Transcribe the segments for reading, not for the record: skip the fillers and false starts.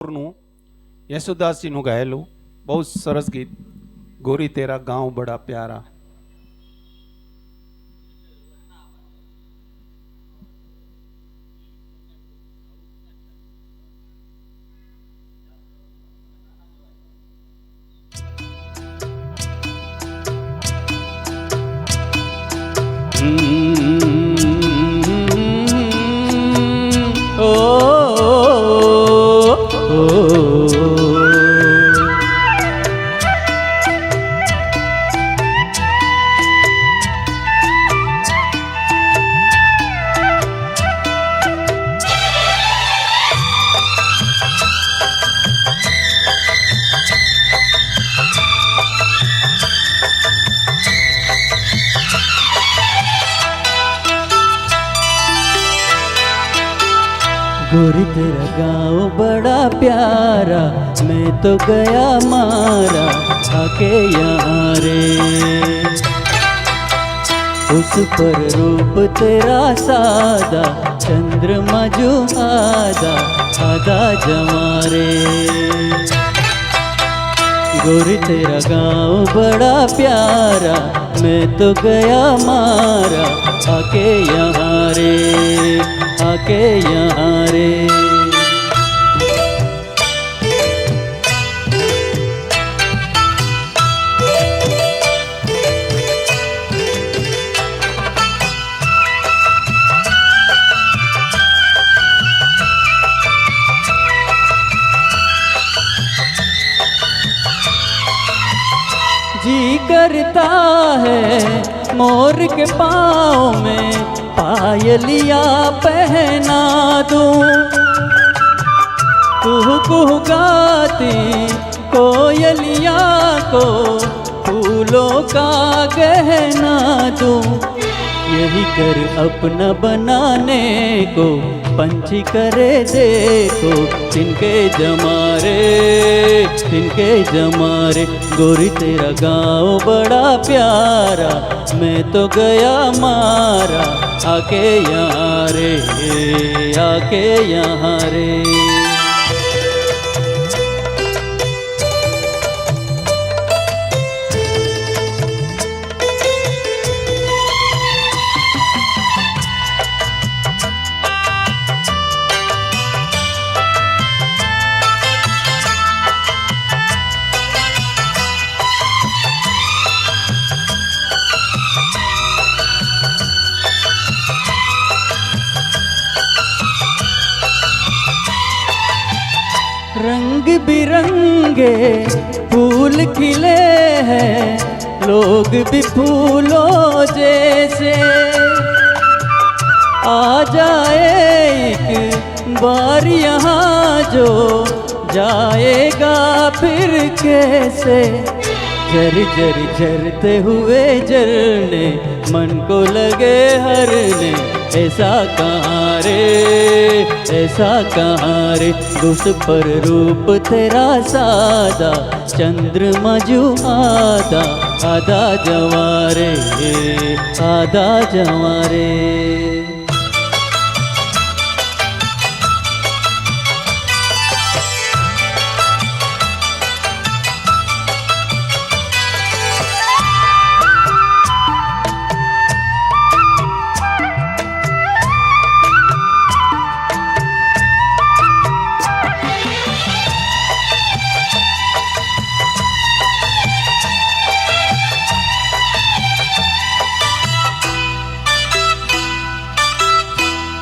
નું યશુદાસજીનું ગાયેલું બહુ સરસ ગીત ગોરી તેરા ગાંવ બડા પ્યારા. गोरी तेरा गाँव बड़ा प्यारा, मैं तो गया मारा आके यहाँ रे। उस पर रूप तेरा सादा, चंद्रमा जो आधा आधा जमा रे। गोरी तेरा गाँव बड़ा प्यारा, मैं तो गया मारा आके यहाँ रे, आके यहाँ रे। जी करता है मोर के पाँव में पायलिया पहना दूं, कुह कुह गाती कोयलिया को फूलों का गहना दूं। यही कर अपना बनाने को पंछी करे देखो, तिनके जमारे तिनके जमारे। गोरी तेरा गाँव बड़ा प्यारा, मैं तो गया मारा आके यहाँ रे, आके यहाँ रे। रंग बिरंगे फूल खिले हैं, लोग भी फूलों जैसे। आ जाए एक बार यहाँ जो जाएगा फिर कैसे। झर झर झरते हुए झरने मन को लगे हरने, ऐसा कहाँ रे, ऐसा कहाँ रे। उस पर रूप तेरा सादा, चंद्रमा जो आधा आधा जवारे, आधा जवारे।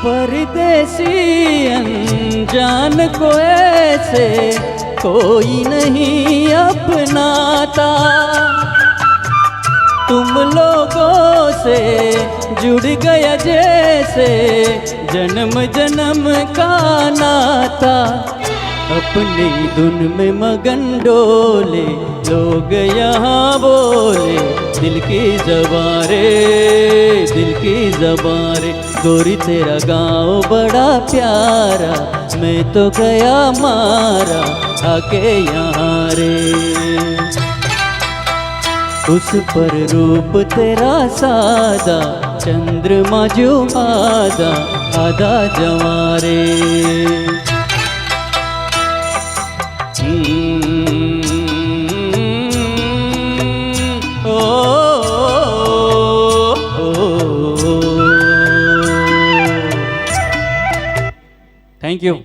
परदेसी अनजान को ऐसे कोई नहीं अपनाता, तुम लोगों से जुड़ गया जैसे जन्म जन्म का नाता। अपनी धुन में मगन डोले लोग यहाँ बोले, दिल की जबारे, दिल की जबारे। गोरी तेरा गाँव बड़ा प्यारा, मैं तो गया मारा आके यहाँ रे। उस पर रूप तेरा सादा, चंद्रमा जो आधा आधा जवारे। Thank you.